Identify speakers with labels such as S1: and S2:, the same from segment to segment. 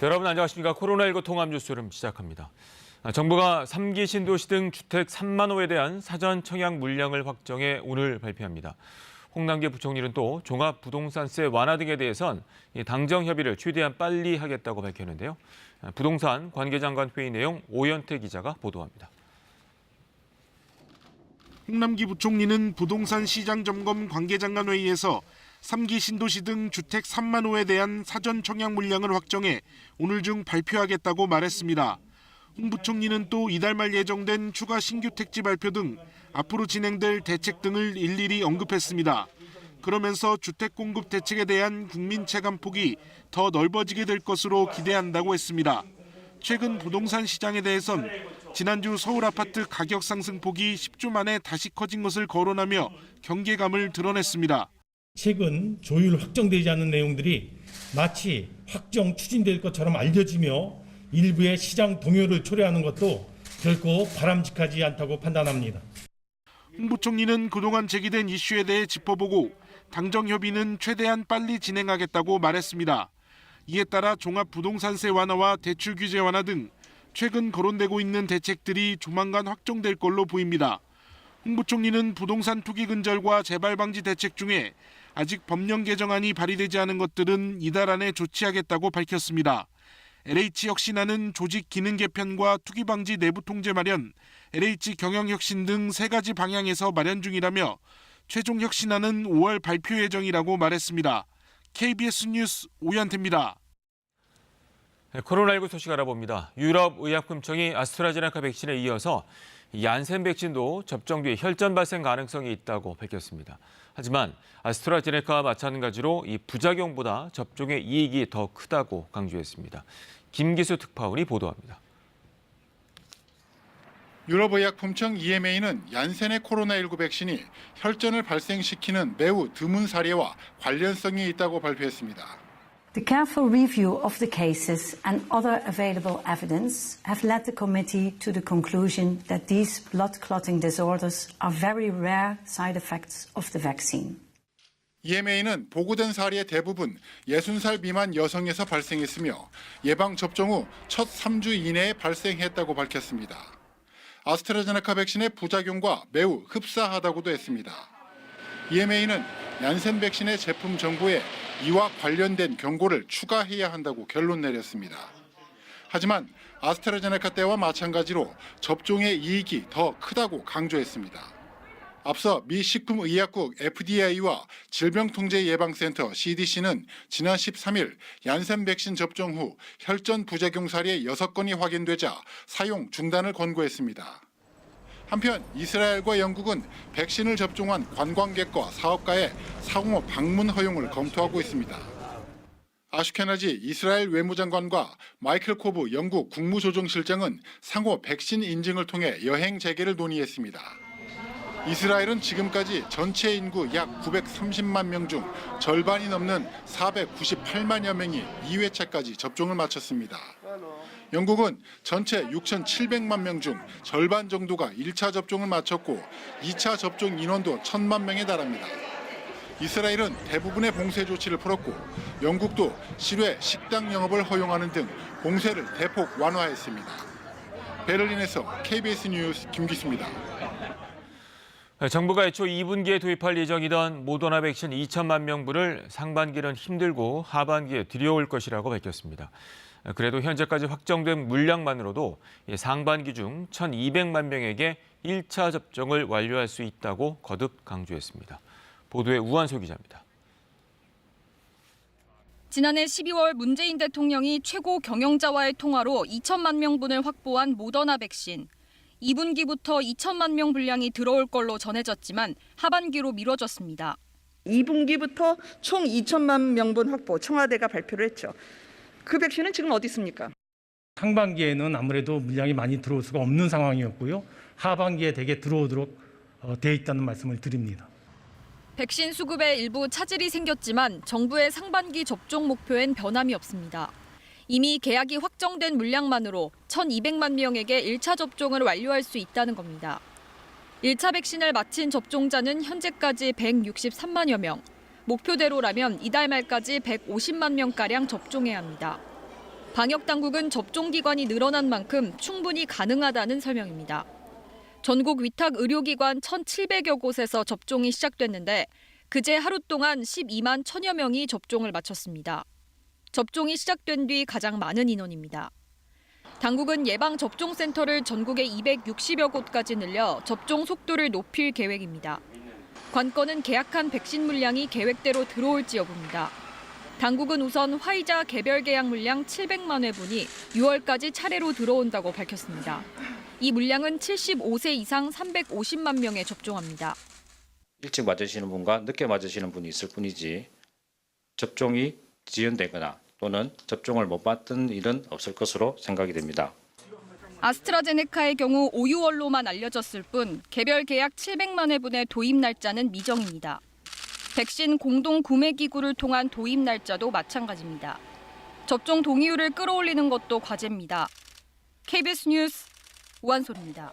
S1: 여러분 안녕하십니까. 코로나19 통합 뉴스룸 시작합니다. 정부가 3기 신도시 등 주택 3만 호에 대한 사전 청약 물량을 확정해 오늘 발표합니다. 홍남기 부총리는 또 종합부동산세 완화 등에 대해선 당정 협의를 최대한 빨리 하겠다고 밝혔는데요. 부동산 관계장관 회의 내용 오현태 기자가 보도합니다.
S2: 홍남기 부총리는 부동산 시장 점검 관계장관 회의에서 3기 신도시 등 주택 3만 호에 대한 사전 청약 물량을 확정해 오늘 중 발표하겠다고 말했습니다. 홍 부총리는 또 이달 말 예정된 추가 신규 택지 발표 등 앞으로 진행될 대책 등을 일일이 언급했습니다. 그러면서 주택 공급 대책에 대한 국민 체감 폭이 더 넓어지게 될 것으로 기대한다고 했습니다. 최근 부동산 시장에 대해선 지난주 서울 아파트 가격 상승폭이 10주 만에 다시 커진 것을 거론하며 경계감을 드러냈습니다.
S3: 최근 조율 확정되지 않은 내용들이 마치 확정 추진될 것처럼 알려지며 일부의 시장 동요를 초래하는 것도 결코 바람직하지 않다고 판단합니다.
S2: 홍 부총리는 그동안 제기된 이슈에 대해 짚어보고 당정 협의는 최대한 빨리 진행하겠다고 말했습니다. 이에 따라 종합부동산세 완화와 대출 규제 완화 등 최근 거론되고 있는 대책들이 조만간 확정될 걸로 보입니다. 홍 부총리는 부동산 투기 근절과 재발 방지 대책 중에 아직 법령 개정안이 발의되지 않은 것들은 이달 안에 조치하겠다고 밝혔습니다. LH혁신안은 조직 기능 개편과 투기 방지 내부 통제 마련, LH 경영혁신 등 3가지 방향에서 마련 중이라며 최종 혁신안은 5월 발표 예정이라고 말했습니다. KBS 뉴스 오현태입니다.
S1: 코로나19 소식 알아봅니다. 유럽의약품청이 아스트라제네카 백신에 이어서 얀센 백신도 접종 뒤에 혈전 발생 가능성이 있다고 밝혔습니다. 하지만 아스트라제네카와 마찬가지로 이 부작용보다 접종의 이익이 더 크다고 강조했습니다. 김기수 특파원이 보도합니다.
S4: 유럽의약품청 EMA는 얀센의 코로나19 백신이 혈전을 발생시키는 매우 드문 사례와 관련성이 있다고 발표했습니다.
S5: The careful review of the cases and other available evidence have led the committee to the conclusion that these blood clotting disorders are very rare side effects of the vaccine.
S4: EMA는 보고된 사례의 대부분 60살 미만 여성에서 발생했으며 예방접종 후 첫 3주 이내에 발생했다고 밝혔습니다. 아스트라제네카 백신의 부작용과 매우 흡사하다고도 했습니다. EMA는 얀센 백신의 제품 정보에 이와 관련된 경고를 추가해야 한다고 결론 내렸습니다. 하지만 아스트라제네카 때와 마찬가지로 접종의 이익이 더 크다고 강조했습니다. 앞서 미 식품의약국 FDA와 질병통제예방센터 CDC는 지난 13일 얀센 백신 접종 후 혈전 부작용 사례 6건이 확인되자 사용 중단을 권고했습니다. 한편 이스라엘과 영국은 백신을 접종한 관광객과 사업가의 상호 방문 허용을 검토하고 있습니다. 아슈케나지 이스라엘 외무장관과 마이클 코브 영국 국무조정실장은 상호 백신 인증을 통해 여행 재개를 논의했습니다. 이스라엘은 지금까지 전체 인구 약 930만 명 중 절반이 넘는 498만여 명이 2회차까지 접종을 마쳤습니다. 영국은 전체 6,700만 명 중 절반 정도가 1차 접종을 마쳤고 2차 접종 인원도 1,000만 명에 달합니다. 이스라엘은 대부분의 봉쇄 조치를 풀었고 영국도 실외 식당 영업을 허용하는 등 봉쇄를 대폭 완화했습니다. 베를린에서 KBS 뉴스 김기수입니다.
S1: 정부가 애초 2분기에 도입할 예정이던 모더나 백신 2천만 명분을 상반기는 힘들고 하반기에 들여올 것이라고 밝혔습니다. 그래도 현재까지 확정된 물량만으로도 상반기 중 1,200만 명에게 1차 접종을 완료할 수 있다고 거듭 강조했습니다. 보도에 우한소 기자입니다.
S6: 지난해 12월 문재인 대통령이 최고 경영자와의 통화로 2천만 명분을 확보한 모더나 백신. 2분기부터 2천만 명 분량이 들어올 걸로 전해졌지만 하반기로 미뤄졌습니다.
S7: 2분기부터 총 2천만 명분 확보 청와대가 발표를 했죠. 그 백신은 지금 어디 있습니까?
S3: 상반기에는 아무래도 물량이 많이 들어올 수가 없는 상황이었고요. 하반기에 대개 들어오도록 돼 있다는 말씀을 드립니다.
S6: 백신 수급에 일부 차질이 생겼지만 정부의 상반기 접종 목표엔 변함이 없습니다. 이미 계약이 확정된 물량만으로 1,200만 명에게 1차 접종을 완료할 수 있다는 겁니다. 1차 백신을 마친 접종자는 현재까지 163만여 명, 목표대로라면 이달 말까지 150만 명가량 접종해야 합니다. 방역 당국은 접종 기관이 늘어난 만큼 충분히 가능하다는 설명입니다. 전국 위탁 의료기관 1,700여 곳에서 접종이 시작됐는데 그제 하루 동안 12만 1,000여 명이 접종을 마쳤습니다. 접종이 시작된 뒤 가장 많은 인원입니다. 당국은 예방접종센터를 전국에 260여 곳까지 늘려 접종 속도를 높일 계획입니다. 관건은 계약한 백신 물량이 계획대로 들어올지 여부입니다. 당국은 우선 화이자 개별 계약 물량 700만 회분이 6월까지 차례로 들어온다고 밝혔습니다. 이 물량은 75세 이상 350만 명에 접종합니다.
S8: 일찍 맞으시는 분과 늦게 맞으시는 분이 있을 뿐이지 접종이 지연되거나 또는 접종을 못 받은 일은 없을 것으로 생각이 됩니다.
S6: 아스트라제네카의 경우 5, 6월로만 알려졌을 뿐 개별 계약 700만 회분의 도입 날짜는 미정입니다. 백신 공동 구매 기구를 통한 도입 날짜도 마찬가지입니다. 접종 동의율을 끌어올리는 것도 과제입니다. KBS 뉴스 우한솔입니다.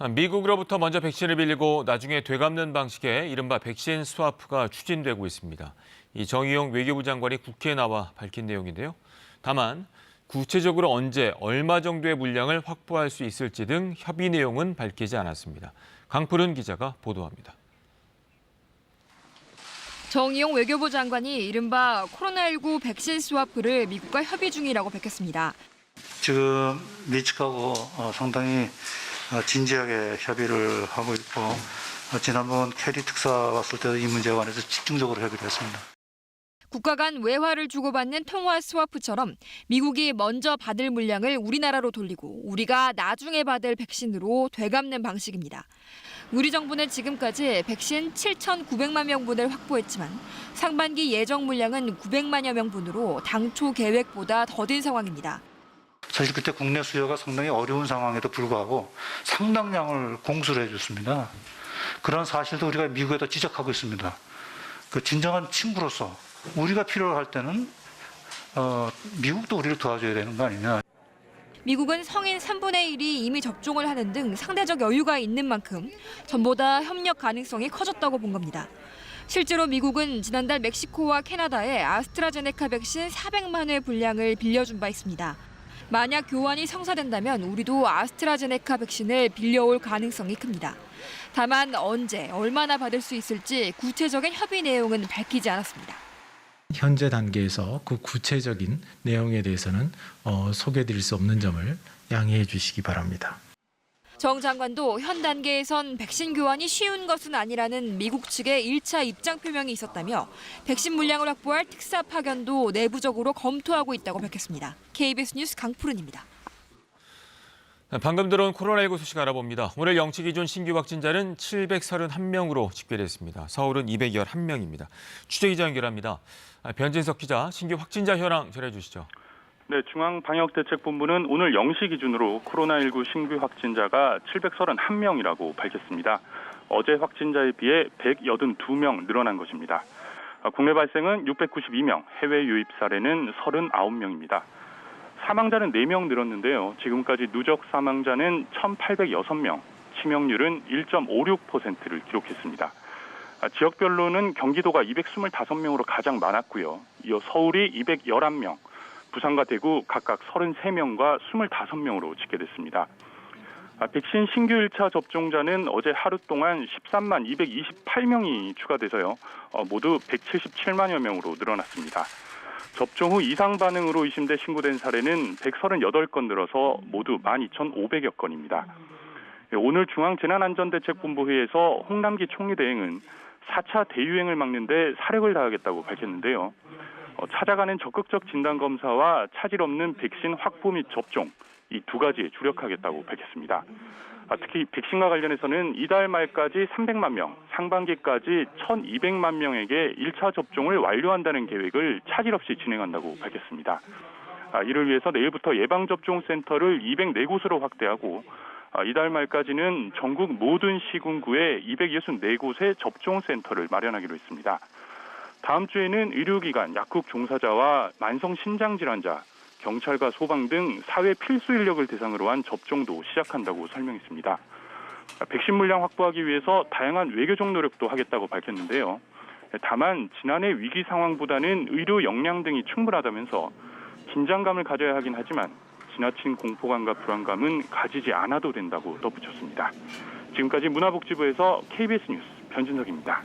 S1: 미국으로부터 먼저 백신을 빌리고 나중에 되갚는 방식의 이른바 백신 스와프가 추진되고 있습니다. 이 정의용 외교부 장관이 국회에 나와 밝힌 내용인데요. 다만 구체적으로 언제 얼마 정도의 물량을 확보할 수 있을지 등 협의 내용은 밝히지 않았습니다. 강푸른 기자가 보도합니다.
S9: 정의용 외교부 장관이 이른바 코로나19 백신 스와프를 미국과 협의 중이라고 밝혔습니다.
S10: 지금 미측하고 상당히 진지하게 협의를 하고 있고 지난번 캐리 특사 왔을 때도 이 문제에 관해서 집중적으로 협의를 했습니다.
S9: 국가 간 외화를 주고받는 통화 스와프처럼 미국이 먼저 받을 물량을 우리나라로 돌리고 우리가 나중에 받을 백신으로 되갚는 방식입니다. 우리 정부는 지금까지 백신 7,900만 명분을 확보했지만 상반기 예정 물량은 900만여 명분으로 당초 계획보다 더딘 상황입니다.
S10: 사실 그때 국내 수요가 상당히 어려운 상황에도 불구하고 상당량을 공수를 해줬습니다. 그런 사실도 우리가 미국에다 지적하고 있습니다. 그 진정한 친구로서 우리가 필요할 때는 미국도 우리를 도와줘야 되는 거 아니냐.
S9: 미국은 성인 3분의 1이 이미 접종을 하는 등 상대적 여유가 있는 만큼 전보다 협력 가능성이 커졌다고 본 겁니다. 실제로 미국은 지난달 멕시코와 캐나다에 아스트라제네카 백신 400만 회 분량을 빌려준 바 있습니다. 만약 교환이 성사된다면 우리도 아스트라제네카 백신을 빌려올 가능성이 큽니다. 다만 언제, 얼마나 받을 수 있을지 구체적인 협의 내용은 밝히지 않았습니다.
S11: 현재 단계에서 그 구체적인 내용에 대해서는 소개드릴 수 없는 점을 양해해 주시기 바랍니다.
S9: 정 장관도 현 단계에선 백신 교환이 쉬운 것은 아니라는 미국 측의 1차 입장 표명이 있었다며 백신 물량을 확보할 특사 파견도 내부적으로 검토하고 있다고 밝혔습니다. KBS 뉴스 강푸른입니다.
S1: 방금 들어온 코로나19 소식 알아봅니다. 오늘 0시 기준 신규 확진자는 731명으로 집계됐습니다. 서울은 211명입니다. 취재기자 연결합니다. 변진석 기자, 신규 확진자 현황 전해주시죠.
S12: 네, 중앙방역대책본부는 오늘 0시 기준으로 코로나19 신규 확진자가 731명이라고 밝혔습니다. 어제 확진자에 비해 182명 늘어난 것입니다. 국내 발생은 692명, 해외 유입 사례는 39명입니다. 사망자는 4명 늘었는데요. 지금까지 누적 사망자는 1,806명, 치명률은 1.56%를 기록했습니다. 지역별로는 경기도가 225명으로 가장 많았고요. 이어 서울이 211명, 부산과 대구 각각 33명과 25명으로 집계됐습니다. 백신 신규 1차 접종자는 어제 하루 동안 13만 228명이 추가돼서요. 모두 177만여 명으로 늘어났습니다. 접종 후 이상 반응으로 의심돼 신고된 사례는 138건 늘어서 모두 12,500여 건입니다. 오늘 중앙재난안전대책본부 회의에서 홍남기 총리 대행은 4차 대유행을 막는 데 사력을 다하겠다고 밝혔는데요. 찾아가는 적극적 진단검사와 차질 없는 백신 확보 및 접종, 이 두 가지에 주력하겠다고 밝혔습니다. 특히 백신과 관련해서는 이달 말까지 300만 명, 상반기까지 1,200만 명에게 1차 접종을 완료한다는 계획을 차질 없이 진행한다고 밝혔습니다. 이를 위해서 내일부터 예방접종센터를 204곳으로 확대하고 이달 말까지는 전국 모든 시군구에 264곳의 접종센터를 마련하기로 했습니다. 다음 주에는 의료기관, 약국 종사자와 만성신장질환자, 경찰과 소방 등 사회 필수 인력을 대상으로 한 접종도 시작한다고 설명했습니다. 백신 물량 확보하기 위해서 다양한 외교적 노력도 하겠다고 밝혔는데요. 다만 지난해 위기 상황보다는 의료 역량 등이 충분하다면서 긴장감을 가져야 하긴 하지만 지나친 공포감과 불안감은 가지지 않아도 된다고 덧붙였습니다. 지금까지 문화복지부에서 KBS 뉴스 변진석입니다.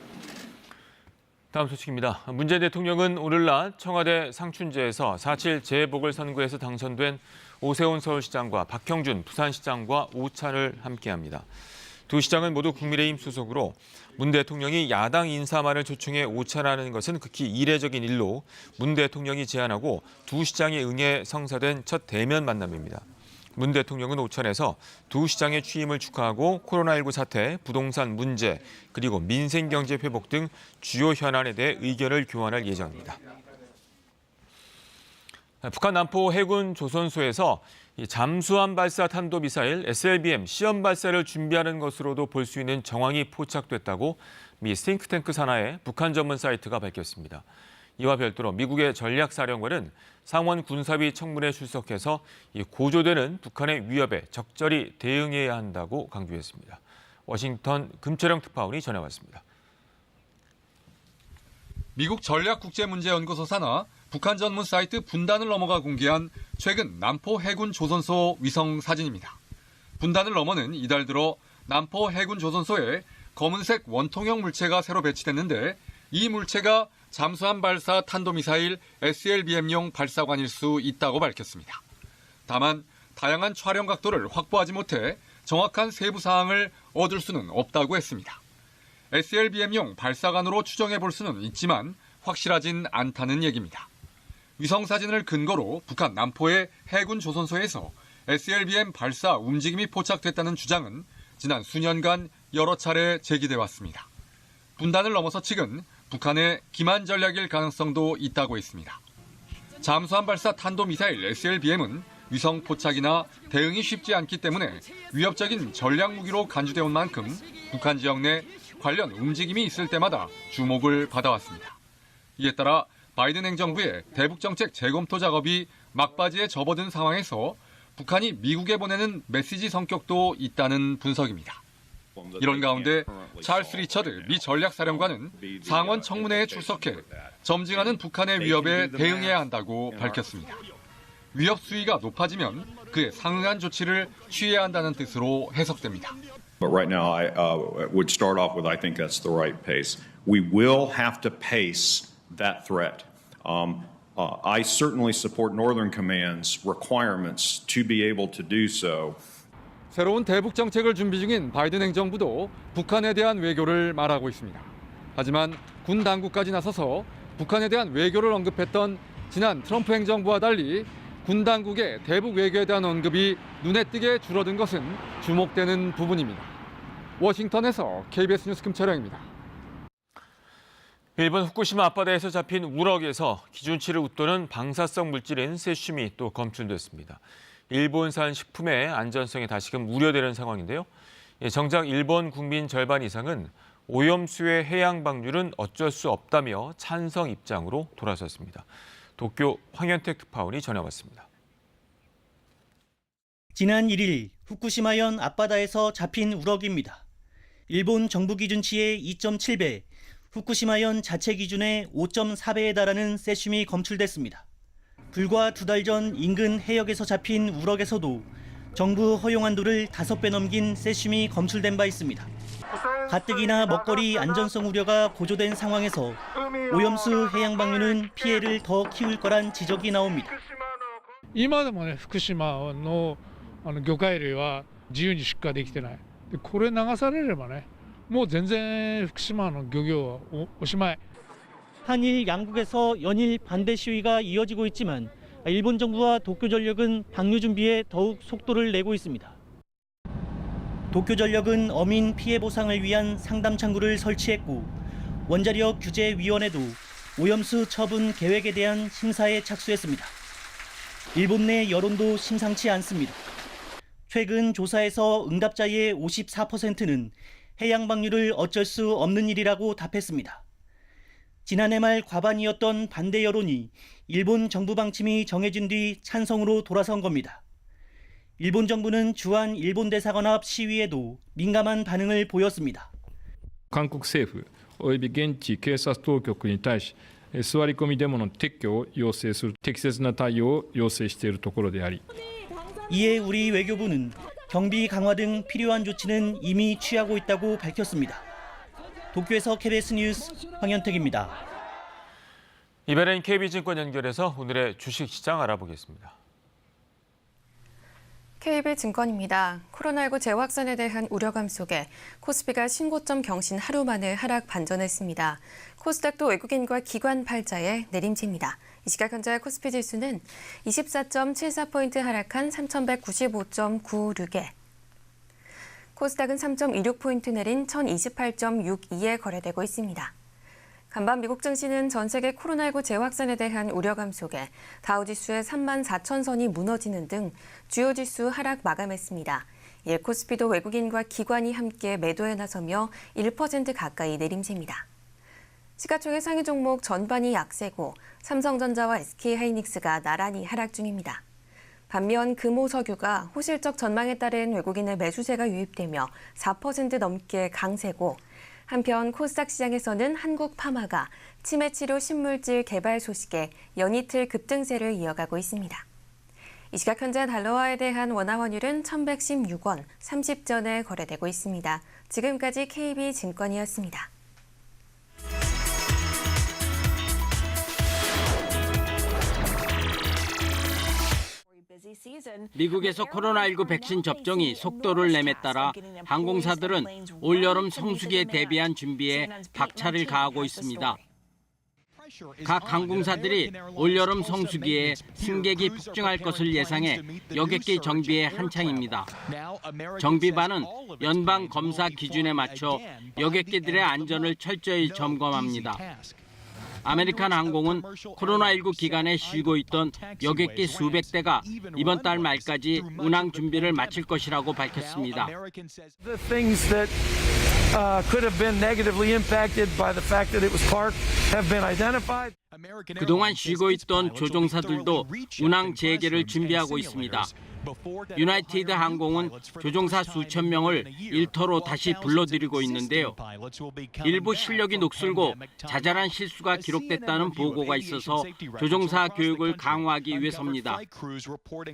S1: 다음 소식입니다. 문재인 대통령은 오늘 낮 청와대 상춘제에서 4.7 재보궐선거에서 당선된 오세훈 서울시장과 박형준 부산시장과 오찬을 함께합니다. 두 시장은 모두 국민의힘 소속으로 문 대통령이 야당 인사만을 초청해 오찬하는 것은 극히 이례적인 일로 문 대통령이 제안하고 두 시장이 응해 성사된 첫 대면 만남입니다. 문 대통령은 오찬에서 두 시장의 취임을 축하하고 코로나19 사태, 부동산 문제, 그리고 민생경제 회복 등 주요 현안에 대해 의견을 교환할 예정입니다. 북한 남포 해군 조선소에서 잠수함 발사 탄도미사일 SLBM 시험 발사를 준비하는 것으로도 볼 수 있는 정황이 포착됐다고 미 싱크탱크 산하의 북한 전문 사이트가 밝혔습니다. 이와 별도로 미국의 전략사령관은 상원 군사위 청문회에 출석해서 고조되는 북한의 위협에 적절히 대응해야 한다고 강조했습니다. 워싱턴 금철영 특파원이 전해왔습니다.
S13: 미국 전략국제문제연구소 산하 북한 전문 사이트 분단을 넘어가 공개한 최근 남포 해군 조선소 위성 사진입니다. 분단을 넘어는 이달 들어 남포 해군 조선소에 검은색 원통형 물체가 새로 배치됐는데 이 물체가 잠수함 발사 탄도미사일 SLBM용 발사관일 수 있다고 밝혔습니다. 다만 다양한 촬영 각도를 확보하지 못해 정확한 세부 사항을 얻을 수는 없다고 했습니다. SLBM용 발사관으로 추정해 볼 수는 있지만 확실하진 않다는 얘기입니다. 위성 사진을 근거로 북한 남포의 해군 조선소에서 SLBM 발사 움직임이 포착됐다는 주장은 지난 수년간 여러 차례 제기돼 왔습니다. 분단을 넘어서 측은 북한의 기만 전략일 가능성도 있다고 했습니다. 잠수함 발사 탄도미사일 SLBM은 위성 포착이나 대응이 쉽지 않기 때문에 위협적인 전략 무기로 간주돼 온 만큼 북한 지역 내 관련 움직임이 있을 때마다 주목을 받아왔습니다. 이에 따라 바이든 행정부의 대북 정책 재검토 작업이 막바지에 접어든 상황에서 북한이 미국에 보내는 메시지 성격도 있다는 분석입니다. 이런 가운데 찰스 리처드 미 전략사령관은 상원 청문회에 출석해 점증하는 북한의 위협에 대응해야 한다고 밝혔습니다. 위협 수위가 높아지면 그에 상응한 조치를 취해야 한다는 뜻으로 해석됩니다.
S14: But right now, I would start off with I think that's the right pace. We will have to pace that threat. I certainly support Northern Command's requirements to be able to do so.
S13: 새로운 대북 정책을 준비 중인 바이든 행정부도 북한에 대한 외교를 말하고 있습니다. 하지만 군 당국까지 나서서 북한에 대한 외교를 언급했던 지난 트럼프 행정부와 달리 군 당국의 대북 외교에 대한 언급이 눈에 띄게 줄어든 것은 주목되는 부분입니다. 워싱턴에서 KBS 뉴스 김철영입니다.
S1: 일본 후쿠시마 앞바다에서 잡힌 우럭에서 기준치를 웃도는 방사성 물질인 세슘이 또 검출됐습니다. 일본산 식품의 안전성이 다시금 우려되는 상황인데요. 정작 일본 국민 절반 이상은 오염수의 해양 방류는 어쩔 수 없다며 찬성 입장으로 돌아섰습니다. 도쿄 황현택 특파원이 전해왔습니다.
S15: 지난 1일 후쿠시마현 앞바다에서 잡힌 우럭입니다. 일본 정부 기준치의 2.7배, 후쿠시마현 자체 기준의 5.4배에 달하는 세슘이 검출됐습니다. 불과 2달 전 인근 해역에서 잡힌 우럭에서도 정부 허용 한도를 5배 넘긴 세슘이 검출된 바 있습니다. 가뜩이나 먹거리 안전성 우려가 고조된 상황에서 오염수 해양 방류는 피해를 더 키울 거란 지적이 나옵니다.
S16: 今でもね、福島の魚介類は自由に出荷できてない。でこれ流されればね、もう全然福島の漁業はおしまい。
S15: 한일 양국에서 연일 반대 시위가 이어지고 있지만 일본 정부와 도쿄전력은 방류 준비에 더욱 속도를 내고 있습니다. 도쿄전력은 어민 피해 보상을 위한 상담 창구를 설치했고 원자력 규제위원회도 오염수 처분 계획에 대한 심사에 착수했습니다. 일본 내 여론도 심상치 않습니다. 최근 조사에서 응답자의 54%는 해양 방류를 어쩔 수 없는 일이라고 답했습니다. 지난해 말 과반이었던 반대 여론이 일본 정부 방침이 정해진 뒤 찬성으로 돌아선 겁니다. 일본 정부는 주한 일본 대사관 앞 시위에도 민감한 반응을 보였습니다.
S17: 韓国政府および現地警察当局に対し、座り込みデモの撤去を要請する適切な対応を要請しているところであり
S15: 이에 우리 외교부는 경비 강화 등 필요한 조치는 이미 취하고 있다고 밝혔습니다. 도쿄에서 KBS 뉴스 황현택입니다.
S1: 이번엔 KB증권 연결해서 오늘의 주식시장 알아보겠습니다.
S18: KB증권입니다. 코로나19 재확산에 대한 우려감 속에 코스피가 신고점 경신 하루 만에 하락 반전했습니다. 코스닥도 외국인과 기관 팔자의 내림세입니다. 이 시각 현재 코스피 지수는 24.74포인트 하락한 3,195.96에 코스닥은 3.26포인트 내린 1,028.62에 거래되고 있습니다. 간밤 미국 증시는 전 세계 코로나19 재확산에 대한 우려감 속에 다우지수의 34,000선이 무너지는 등 주요 지수 하락 마감했습니다. 이에 코스피도 외국인과 기관이 함께 매도에 나서며 1% 가까이 내림세입니다. 시가총액 상위 종목 전반이 약세고 삼성전자와 SK하이닉스가 나란히 하락 중입니다. 반면 금호석유가 호실적 전망에 따른 외국인의 매수세가 유입되며 4% 넘게 강세고 한편 코스닥 시장에서는 한국파마가 치매치료 신물질 개발 소식에 연이틀 급등세를 이어가고 있습니다. 이 시각 현재 달러화에 대한 원화 환율은 1,116원 30전에 거래되고 있습니다. 지금까지 KB증권이었습니다.
S19: 미국에서 코로나19 백신 접종이 속도를 내매 따라 항공사들은 올여름 성수기에 대비한 준비에 박차를 가하고 있습니다. 각 항공사들이 올여름 성수기에 승객이 폭증할 것을 예상해 여객기 정비에 한창입니다. 정비반은 연방 검사 기준에 맞춰 여객기들의 안전을 철저히 점검합니다. 아메리칸 항공은 코로나19 기간에 쉬고 있던 여객기 수백 대가 이번 달 말까지 운항 준비를 마칠 것이라고 밝혔습니다.
S20: The things that could have been negatively impacted by the fact that it was parked have been identified.
S19: 그동안 쉬고 있던 조종사들도 운항 재개를 준비하고 있습니다. 유나이티드 항공은 조종사 수천 명을 일터로 다시 불러들이고 있는데요. 일부 실력이 녹슬고 자잘한 실수가 기록됐다는 보고가 있어서 조종사 교육을 강화하기 위해서입니다.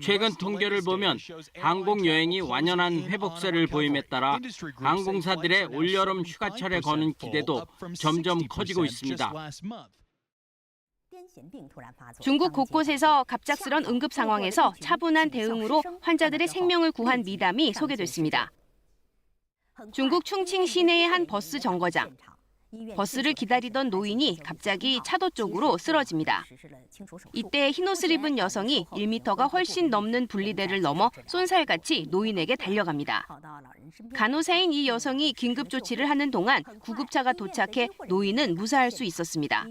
S19: 최근 통계를 보면 항공 여행이 완연한 회복세를 보임에 따라 항공사들의 올여름 휴가철에 거는 기대도 점점 커지고 있습니다.
S21: 중국 곳곳에서 갑작스런 응급 상황에서 차분한 대응으로 환자들의 생명을 구한 미담이 소개됐습니다. 중국 충칭 시내의 한 버스 정거장. 버스를 기다리던 노인이 갑자기 차도 쪽으로 쓰러집니다. 이때 흰옷을 입은 여성이 1m가 훨씬 넘는 분리대를 넘어 쏜살같이 노인에게 달려갑니다. 간호사인 이 여성이 긴급 조치를 하는 동안 구급차가 도착해 노인은 무사할 수 있었습니다.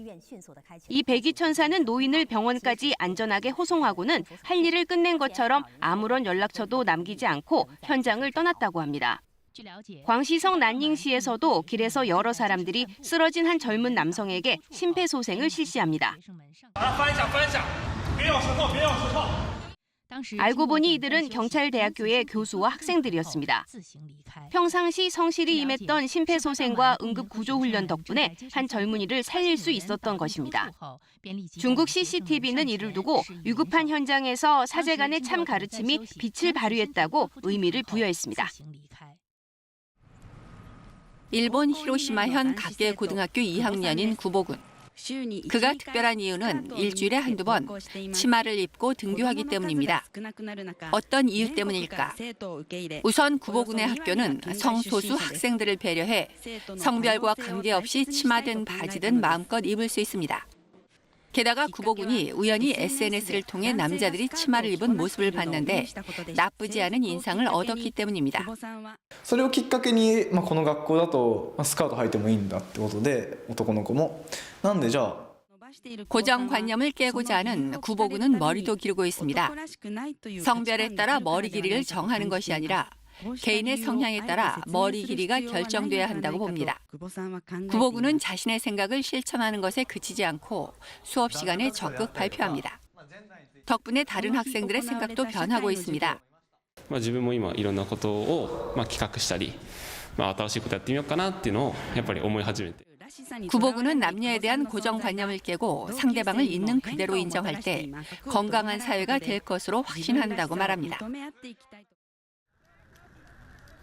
S21: 이 백이천사는 노인을 병원까지 안전하게 호송하고는 할 일을 끝낸 것처럼 아무런 연락처도 남기지 않고 현장을 떠났다고 합니다. 광시성 난닝시에서도 길에서 여러 사람들이 쓰러진 한 젊은 남성에게 심폐소생을 실시합니다. 알고 보니 이들은 경찰대학교의 교수와 학생들이었습니다. 평상시 성실히 임했던 심폐소생과 응급구조훈련 덕분에 한 젊은이를 살릴 수 있었던 것입니다. 중국 CCTV는 이를 두고 위급한 현장에서 사제간의 참 가르침이 빛을 발휘했다고 의미를 부여했습니다.
S22: 일본 히로시마현 각계 고등학교 2학년인 구복은. 그가 특별한 이유는 일주일에 한두 번 치마를 입고 등교하기 때문입니다. 어떤 이유 때문일까? 우선 구복은의 학교는 성소수 학생들을 배려해 성별과 관계없이 치마든 바지든 마음껏 입을 수 있습니다. 게다가 구복은이 우연히 SNS를 통해 남자들이 치마를 입은 모습을 봤는데 나쁘지 않은 인상을 얻었기 때문입니다.
S23: それをきっかけにこの学校だとスカート履いてもいいんだってことで男の子もなんでじゃあ
S22: 고정관념을 깨고자 하는 구복은은 머리도 기르고 있습니다. 성별에 따라 머리 길이를 정하는 것이 아니라 개인의 성향에 따라 머리 길이가 결정돼야 한다고 봅니다. 구복은은 자신의 생각을 실천하는 것에 그치지 않고 수업 시간에 적극 발표합니다. 덕분에 다른 학생들의 생각도 변하고 있습니다.
S24: 自分も今いろんなことを企画したり、新しいことやってみようかなっていうのをやっぱり思い始めて。
S22: 구복은 남녀에 대한 고정관념을 깨고 상대방을 있는 그대로 인정할 때 건강한 사회가 될 것으로 확신한다고 말합니다.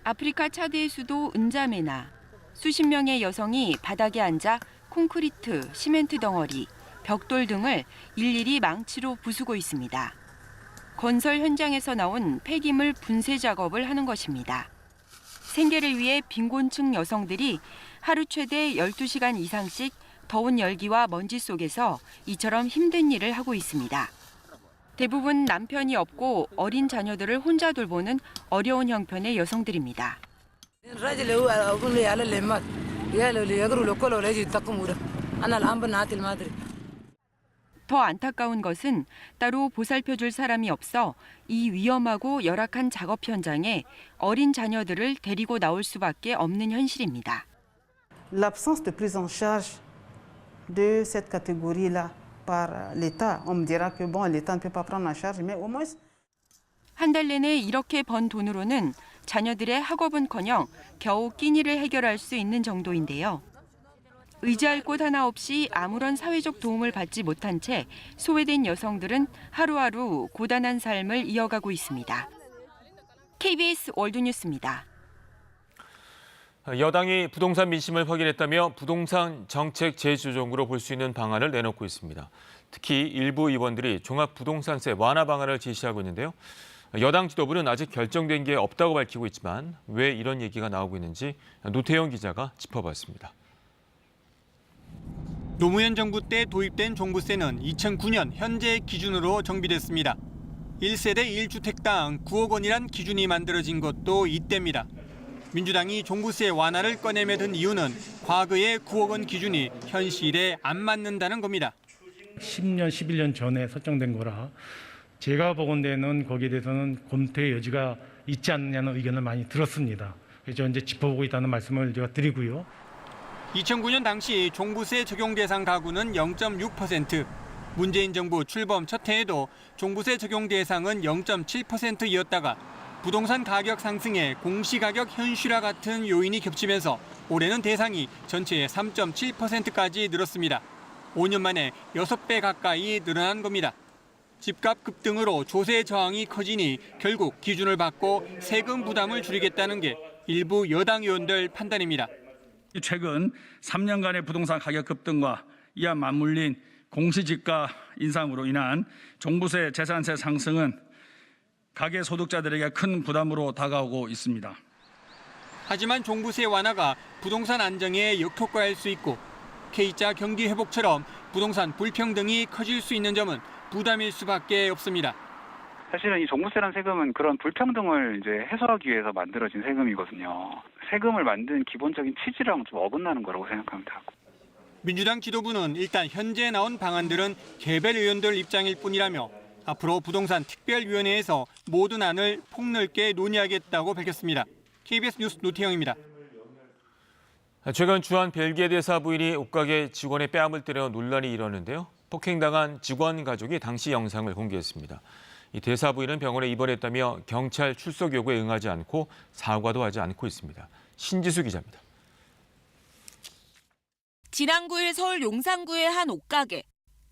S21: 아프리카 차드의 수도 은자메나. 수십 명의 여성이 바닥에 앉아 콘크리트, 시멘트 덩어리, 벽돌 등을 일일이 망치로 부수고 있습니다. 건설 현장에서 나온 폐기물 분쇄 작업을 하는 것입니다. 생계를 위해 빈곤층 여성들이 하루 최대 12시간 이상씩 더운 열기와 먼지 속에서 이처럼 힘든 일을 하고 있습니다. 대부분 남편이 없고 어린 자녀들을 혼자 돌보는 어려운 형편의 여성들입니다. 더 안타까운 것은 따로 보살펴줄 사람이 없어 이 위험하고 열악한 작업 현장에 어린 자녀들을 데리고 나올 수밖에 없는 현실입니다.
S2: L'absence de prise en charge de cette catégorie-là par l'État, on me dira que bon, l'État ne peut pas prendre en charge, mais au moins
S21: 한 달 내내 이렇게 번 돈으로는 자녀들의 학업은커녕 겨우 끼니를 해결할 수 있는 정도인데요. 의지할 곳 하나 없이 아무런 사회적 도움을 받지 못한 채 소외된 여성들은 하루하루 고단한 삶을 이어가고 있습니다. KBS 월드뉴스입니다.
S1: 여당이 부동산 민심을 확인했다며 부동산 정책 재조정으로 볼 수 있는 방안을 내놓고 있습니다. 특히 일부 의원들이 종합부동산세 완화 방안을 제시하고 있는데요. 여당 지도부는 아직 결정된 게 없다고 밝히고 있지만 왜 이런 얘기가 나오고 있는지 노태영 기자가 짚어봤습니다.
S4: 노무현 정부 때 도입된 종부세는 2009년 현재 기준으로 정비됐습니다. 1세대 1주택당 9억 원이란 기준이 만들어진 것도 이때입니다. 민주당이 종부세 완화를 꺼내며 든 이유는 과거의 9억 원 기준이 현실에 안 맞는다는 겁니다.
S3: 10년, 11년 전에 설정된 거라 제가 보건대는 거기에 대해서는 검토의 여지가 있지 않느냐는 의견을 많이 들었습니다. 그래서 이제 짚어보고 있다는 말씀을 제가 드리고요.
S4: 2009년 당시 종부세 적용 대상 가구는 0.6%, 문재인 정부 출범 첫 해에도 종부세 적용 대상은 0.7%였다가 부동산 가격 상승에 공시가격 현실화 같은 요인이 겹치면서 올해는 대상이 전체의 3.7%까지 늘었습니다. 5년 만에 6배 가까이 늘어난 겁니다. 집값 급등으로 조세 저항이 커지니 결국 기준을 바꿔 세금 부담을 줄이겠다는 게 일부 여당 의원들 판단입니다.
S5: 최근 3년간의 부동산 가격 급등과 이와 맞물린 공시지가 인상으로 인한 종부세 재산세 상승은 가계 소득자들에게 큰 부담으로 다가오고 있습니다.
S4: 하지만 종부세 완화가 부동산 안정에 역효과일 수 있고 K자 경기 회복처럼 부동산 불평등이 커질 수 있는 점은 부담일 수밖에 없습니다.
S7: 사실은 이 종부세라는 세금은 그런 불평등을 이제 해소하기 위해서 만들어진 세금이거든요. 세금을 만든 기본적인 취지랑 좀 어긋나는 거라고 생각합니다.
S4: 민주당 지도부는 일단 현재 나온 방안들은 개별 의원들 입장일 뿐이라며 앞으로 부동산 특별위원회에서 모든 안을 폭넓게 논의하겠다고 밝혔습니다. KBS 뉴스 노태영입니다.
S1: 최근 주한 벨기에 대사 부인이 옷가게 직원의 뺨을 때려 논란이 일었는데요. 폭행당한 직원 가족이 당시 영상을 공개했습니다. 이 대사 부인은 병원에 입원했다며 경찰 출석 요구에 응하지 않고 사과도 하지 않고 있습니다. 신지수 기자입니다.
S25: 지난 9일 서울 용산구의 한 옷가게.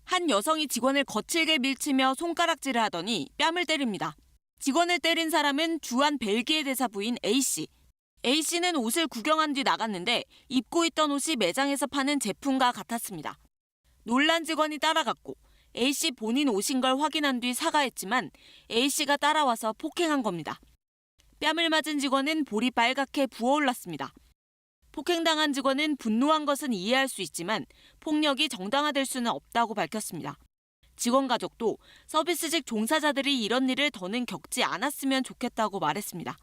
S25: 한 여성이 직원을 거칠게 밀치며 손가락질을 하더니 뺨을 때립니다. 직원을 때린 사람은 주한 벨기에 대사 부인 A씨. A씨는 옷을 구경한 뒤 나갔는데 입고 있던 옷이 매장에서 파는 제품과 같았습니다. 놀란 직원이 따라갔고 A씨 본인 옷인 걸 확인한 뒤 사과했지만 A씨가 따라와서 폭행한 겁니다. 뺨을 맞은 직원은 볼이 빨갛게 부어올랐습니다. 폭행당한 직원은 분노한 것은 이해할 수 있지만 폭력이 정당화될 수는 없다고 밝혔습니다. 직원 가족도 서비스직 종사자들이 이런 일을 더는 겪지 않았으면 좋겠다고 말했습니다.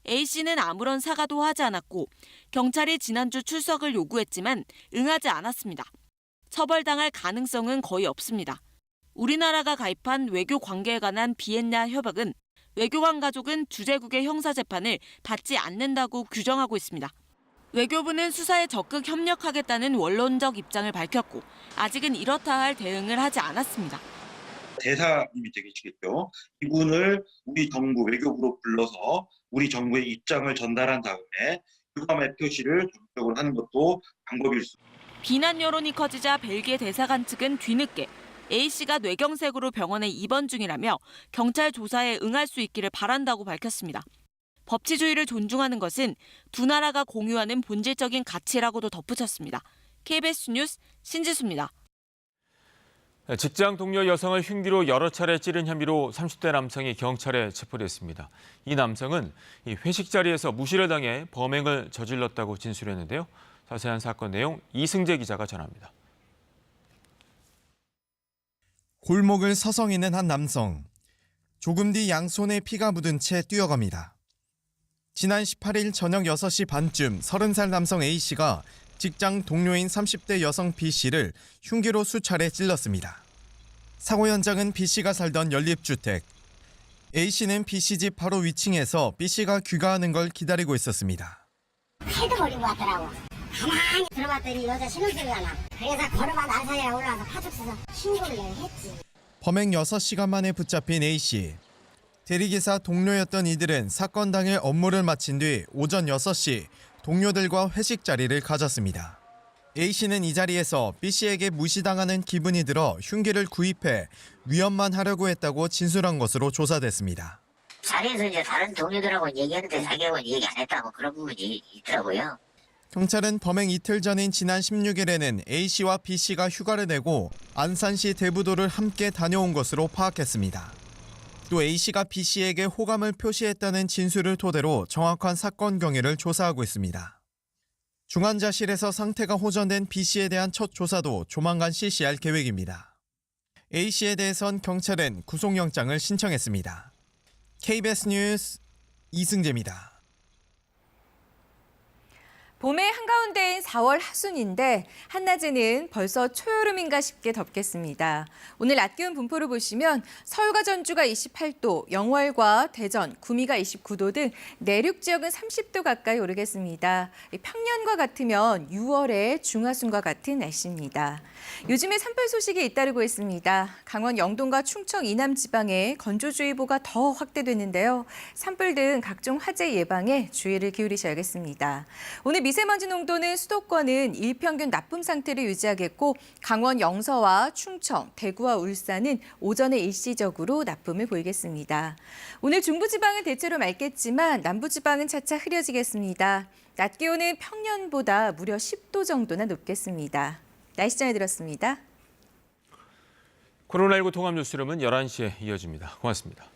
S25: A씨는 아무런 사과도 하지 않았고 경찰이 지난주 출석을 요구했지만 응하지 않았습니다. 처벌당할 가능성은 거의 없습니다. 우리나라가 가입한 외교 관계에 관한 비엔나 협약은 외교관 가족은 주재국의 형사재판을 받지 않는다고 규정하고 있습니다. 외교부는 수사에 적극 협력하겠다는 원론적 입장을 밝혔고 아직은 이렇다 할 대응을 하지 않았습니다.
S26: 대사님이 되시겠죠. 이분을 우리 정부 외교부로 불러서 우리 정부의 입장을 전달한 다음에 유감의 표시를 적극적으로 하는 것도 방법일 수 있습니다.
S25: 비난 여론이 커지자 벨기에 대사관 측은 뒤늦게 A씨가 뇌경색으로 병원에 입원 중이라며 경찰 조사에 응할 수 있기를 바란다고 밝혔습니다. 법치주의를 존중하는 것은 두 나라가 공유하는 본질적인 가치라고도 덧붙였습니다. KBS 뉴스 신지수입니다.
S1: 직장 동료 여성을 흉기로 여러 차례 찌른 혐의로 30대 남성이 경찰에 체포됐습니다. 이 남성은 회식 자리에서 무시를 당해 범행을 저질렀다고 진술했는데요. 자세한 사건 내용 이승재 기자가 전합니다.
S6: 골목을 서성이는 한 남성. 조금 뒤 양손에 피가 묻은 채 뛰어갑니다. 지난 18일 저녁 6시 반쯤 30살 남성 A씨가 직장 동료인 30대 여성 B씨를 흉기로 수차례 찔렀습니다. 사고 현장은 B씨가 살던 연립주택. A씨는 B씨 집 바로 위층에서 B씨가 귀가하는 걸 기다리고 있었습니다.
S8: 패드 버리고 왔더라고. 가만히 들어봤더니 여자 신혼집이가 나. 그래서 걸어봐 난산이라 올라와서 파죽서서 신고를 했지.
S6: 범행 6시간 만에 붙잡힌 A씨. 대리기사 동료였던 이들은 사건 당일 업무를 마친 뒤 오전 6시 동료들과 회식 자리를 가졌습니다. A씨는 이 자리에서 B씨에게 무시당하는 기분이 들어 흉기를 구입해 위협만 하려고 했다고 진술한 것으로 조사됐습니다.
S8: 자리에서 이제 다른 동료들하고 얘기했는데 자기하고는 얘기 안 했다고 그런 부분이 있더라고요.
S6: 경찰은 범행 이틀 전인 지난 16일에는 A씨와 B씨가 휴가를 내고 안산시 대부도를 함께 다녀온 것으로 파악했습니다. 또 A씨가 B씨에게 호감을 표시했다는 진술을 토대로 정확한 사건 경위를 조사하고 있습니다. 중환자실에서 상태가 호전된 B씨에 대한 첫 조사도 조만간 실시할 계획입니다. A씨에 대해선 경찰은 구속영장을 신청했습니다. KBS 뉴스 이승재입니다.
S9: 봄의 한가운데인 4월 하순인데 한낮에는 벌써 초여름인가 싶게 덥겠습니다. 오늘 낮 기온 분포를 보시면 서울과 전주가 28도, 영월과 대전, 구미가 29도 등 내륙 지역은 30도 가까이 오르겠습니다. 평년과 같으면 6월의 중하순과 같은 날씨입니다. 요즘에 산불 소식이 잇따르고 있습니다. 강원 영동과 충청 이남 지방에 건조주의보가 더 확대됐는데요. 산불 등 각종 화재 예방에 주의를 기울이셔야겠습니다. 오늘 미세먼지 농도는 수도권은 일평균 나쁨 상태를 유지하겠고 강원 영서와 충청, 대구와 울산은 오전에 일시적으로 나쁨을 보이겠습니다. 오늘 중부지방은 대체로 맑겠지만 남부지방은 차차 흐려지겠습니다. 낮 기온은 평년보다 무려 10도 정도나 높겠습니다. 날씨 전해드렸습니다.
S1: 코로나19 통합 뉴스룸은 11시에 이어집니다. 고맙습니다.